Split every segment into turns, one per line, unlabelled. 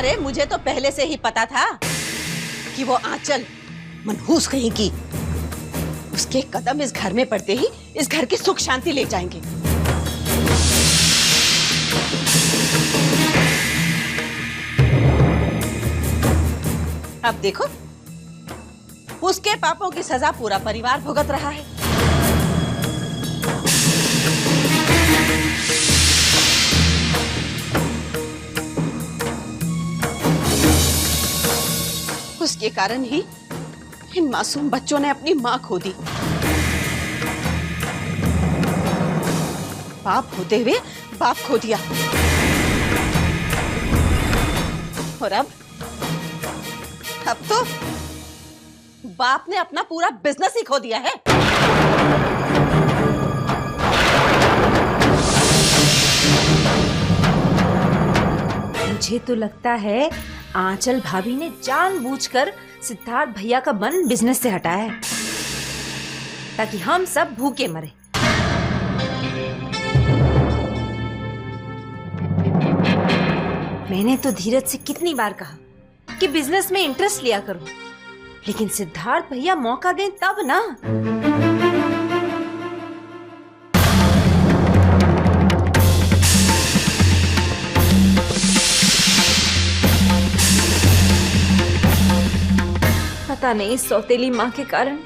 अरे मुझे तो पहले से ही पता था कि वो आंचल मनहूस कहीं की, उसके कदम इस घर में पड़ते ही इस घर की सुख शांति ले जाएंगे। अब देखो, उसके पापों की सजा पूरा परिवार भुगत रहा है। उसके कारण ही इन मासूम बच्चों ने अपनी मां खो दी। बाप होते हुए बाप खो दिया, और अब तो बाप ने अपना पूरा बिजनेस ही खो दिया है।
मुझे तो लगता है आंचल भाभी ने जानबूझकर सिद्धार्थ भैया का मन बिजनेस से हटाया है, ताकि हम सब भूखे मरे। मैंने तो धीरज से कितनी बार कहा कि बिजनेस में इंटरेस्ट लिया करो, लेकिन सिद्धार्थ भैया मौका दें तब ना। पता नहीं सौतेली माँ के कारण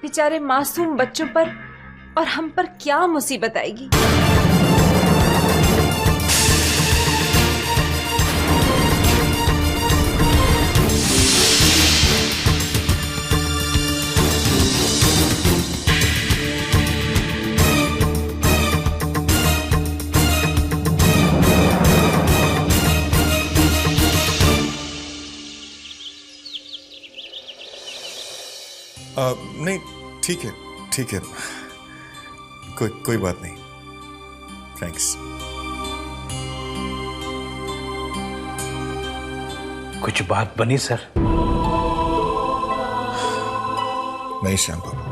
बेचारे मासूम बच्चों पर और हम पर क्या मुसीबत आएगी।
नहीं, ठीक है, कोई बात नहीं, थैंक्स।
कुछ बात बनी सर?
नहीं श्याम बाबू,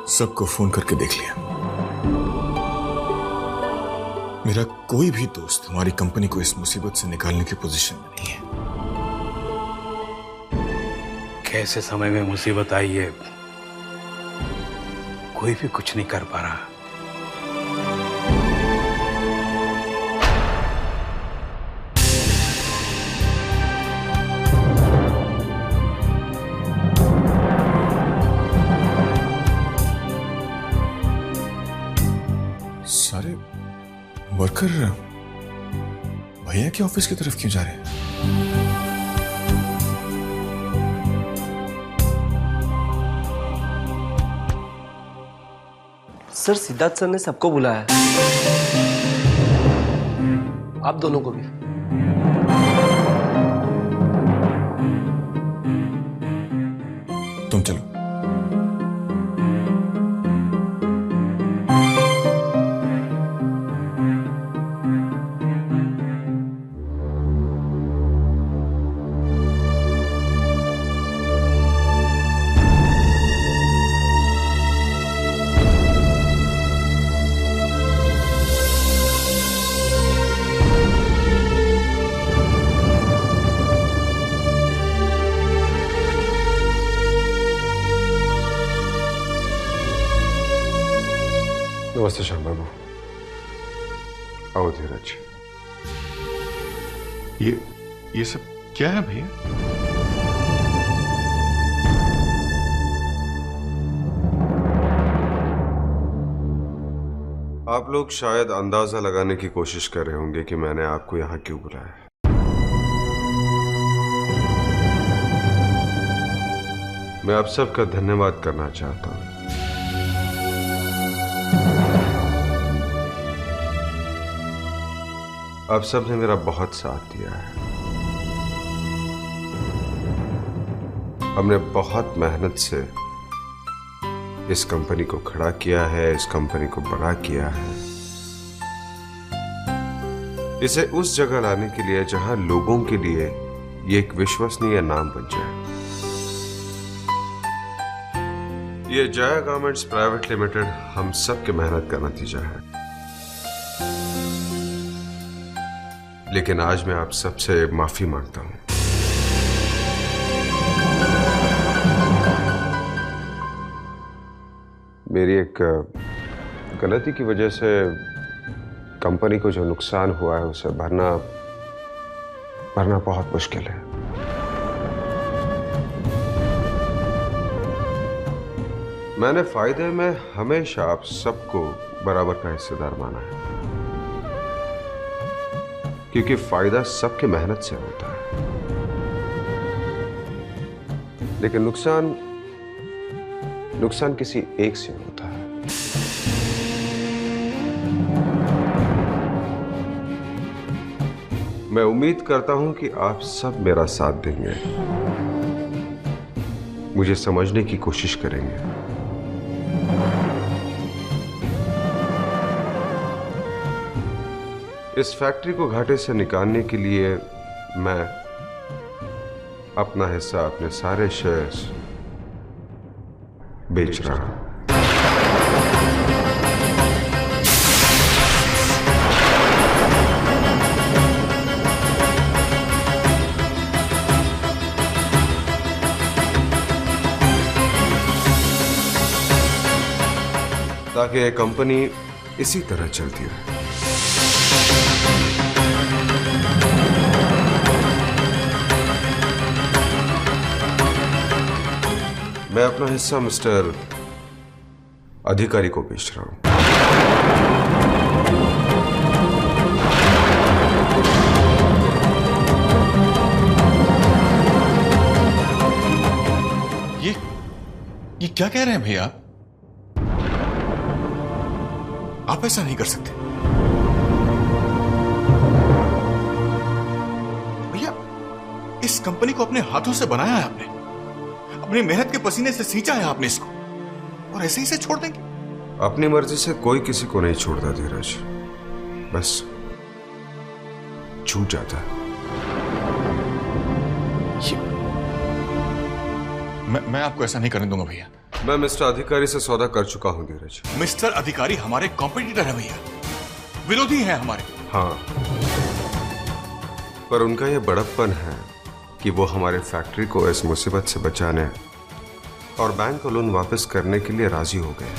सबको फोन करके देख लिया। मेरा कोई भी दोस्त हमारी कंपनी को इस मुसीबत से निकालने की पोजीशन में नहीं है।
कैसे समय में मुसीबत आई है, कोई भी कुछ नहीं कर पा रहा।
सारे वर्कर भैया के ऑफिस की तरफ क्यों जा रहे हैं?
सर, सिद्धार्थ सर ने सबको बुलाया है, आप दोनों को भी।
तुम चलो।
नमस्ते श्याम बाबू। आओ धीरज। ये सब क्या है भैया? आप लोग शायद अंदाजा लगाने की कोशिश कर रहे होंगे कि मैंने आपको यहां क्यों बुलाया है। मैं आप सबका धन्यवाद करना चाहता हूं। आप सब ने मेरा बहुत साथ दिया है। हमने बहुत मेहनत से इस कंपनी को खड़ा किया है, इस कंपनी को बड़ा किया है, इसे उस जगह लाने के लिए जहां लोगों के लिए ये एक विश्वसनीय नाम बन जाए। ये जया गारमेंट्स प्राइवेट लिमिटेड हम सब के मेहनत का नतीजा है। लेकिन आज मैं आप सबसे माफी मांगता हूं। मेरी एक गलती की वजह से कंपनी को जो नुकसान हुआ है उसे भरना बहुत मुश्किल है। मैंने फायदे में हमेशा आप सबको बराबर का हिस्सेदार माना है, क्योंकि फायदा सबकी मेहनत से होता है, लेकिन नुकसान किसी एक से होता है। मैं उम्मीद करता हूं कि आप सब मेरा साथ देंगे, मुझे समझने की कोशिश करेंगे। इस फैक्ट्री को घाटे से निकालने के लिए मैं अपना हिस्सा, अपने सारे शेयर्स बेच रहा हूं। ताकि यह कंपनी इसी तरह चलती रहे। मैं अपना हिस्सा मिस्टर अधिकारी को बेच रहा हूं।
ये क्या कह रहे हैं भैया? आप ऐसा नहीं कर सकते भैया। इस कंपनी को अपने हाथों से बनाया है आपने, अपनी मेहनत के पसीने से सींचा है आपने इसको, और ऐसे ही से छोड़ देंगे?
अपनी मर्जी से कोई किसी को नहीं छोड़ता धीरज, बस छूट जाता है।
मैं आपको ऐसा नहीं करने दूंगा भैया।
मैं मिस्टर अधिकारी से सौदा कर चुका हूं धीरज।
मिस्टर अधिकारी हमारे कॉम्पिटिटर है भैया, विरोधी हैं हमारे।
हाँ, पर उनका यह बड़प्पन है कि वो हमारे फैक्ट्री को इस मुसीबत से बचाने और बैंक को लोन वापस करने के लिए राजी हो गए।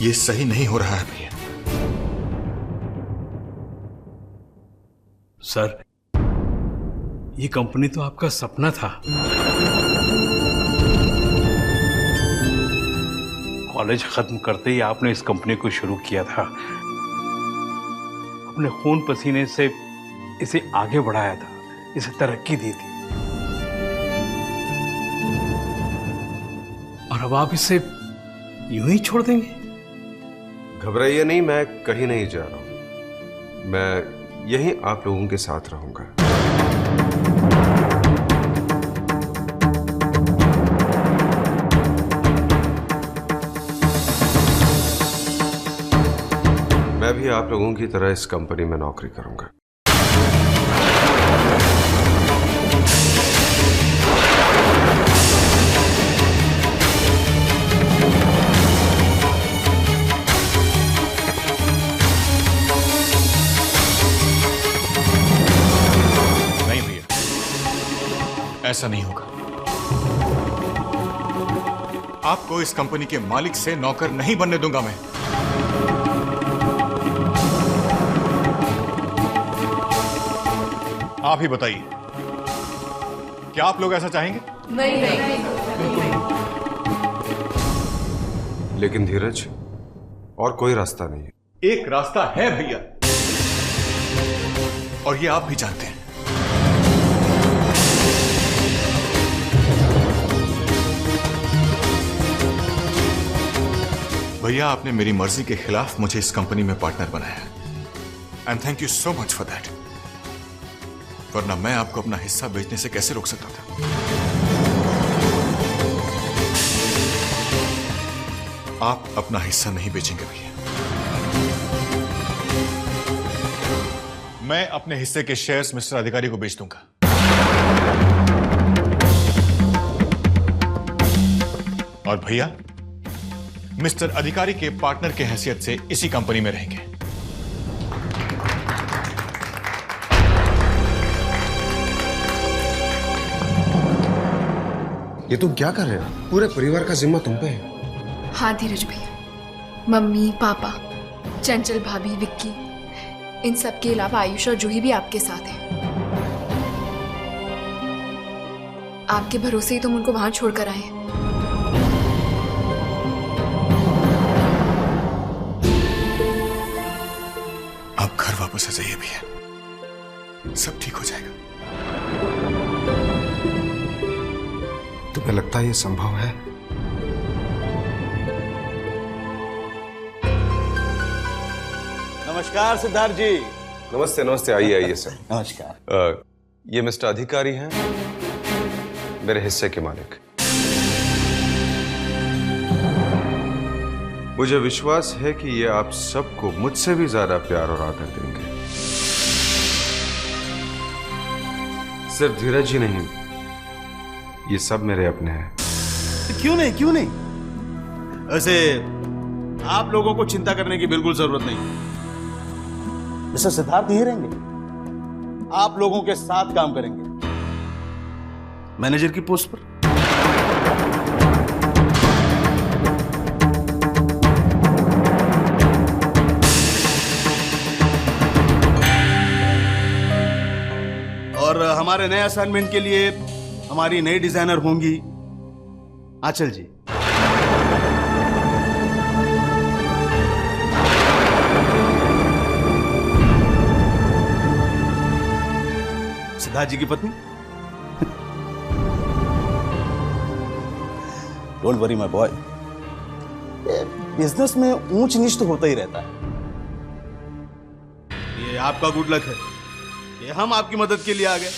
ये सही नहीं हो रहा है भैया।
सर, ये कंपनी तो आपका सपना था। कॉलेज खत्म करते ही आपने इस कंपनी को शुरू किया था, अपने खून पसीने से इसे आगे बढ़ाया था, इसे तरक्की दी थी, और अब आप इसे यूं ही छोड़ देंगे?
घबराइए नहीं, मैं कहीं नहीं जा रहा हूं। मैं यहीं आप लोगों के साथ रहूंगा। मैं भी आप लोगों की तरह इस कंपनी में नौकरी करूंगा।
नहीं भैया, ऐसा नहीं होगा। आपको इस कंपनी के मालिक से नौकर नहीं बनने दूंगा मैं। आप ही बताइए, क्या आप लोग ऐसा चाहेंगे?
नहीं।
लेकिन धीरज, और कोई रास्ता नहीं है।
एक रास्ता है भैया, और ये आप भी जानते हैं। भैया, आपने मेरी मर्जी के खिलाफ मुझे इस कंपनी में पार्टनर बनाया, and thank you so much for that. वरना मैं आपको अपना हिस्सा बेचने से कैसे रोक सकता था? आप अपना हिस्सा नहीं बेचेंगे भैया। मैं अपने हिस्से के शेयर्स मिस्टर अधिकारी को बेच दूंगा। और भैया मिस्टर अधिकारी के पार्टनर के हैसियत से इसी कंपनी में रहेंगे।
ये तुम क्या कर रहे हो? पूरे परिवार का जिम्मा तुम पे है।
हाँ धीरज भैया, मम्मी पापा, चंचल भाभी, विक्की, इन सब के अलावा आयुष और जूही भी आपके साथ हैं। आपके भरोसे ही तुम उनको वहां छोड़कर आए।
आप घर वापस आ जाइए भैया, सब ठीक हो जाएगा।
तुम्हें लगता है ये संभव है?
नमस्कार सिद्धार्थ जी।
नमस्ते नमस्ते, आइए आइए सर।
नमस्कार।
ये मिस्टर अधिकारी हैं, मेरे हिस्से के मालिक। मुझे विश्वास है कि ये आप सबको मुझसे भी ज्यादा प्यार और आदर देंगे। सिर्फ धीरज ही नहीं, ये सब मेरे अपने हैं।
क्यों नहीं वैसे आप लोगों को चिंता करने की बिल्कुल जरूरत नहीं। मिस्टर सिद्धार्थ यहीं रहेंगे, आप लोगों के साथ काम करेंगे मैनेजर की पोस्ट पर। और हमारे नए असाइनमेंट के लिए हमारी नई डिजाइनर होंगी आंचल जी। सिद्धार्थ जी की पत्नी। Don't worry my boy, business में ऊंच नीच तो होता ही रहता है। ये आपका गुड लक है, ये हम आपकी मदद के लिए आ गए।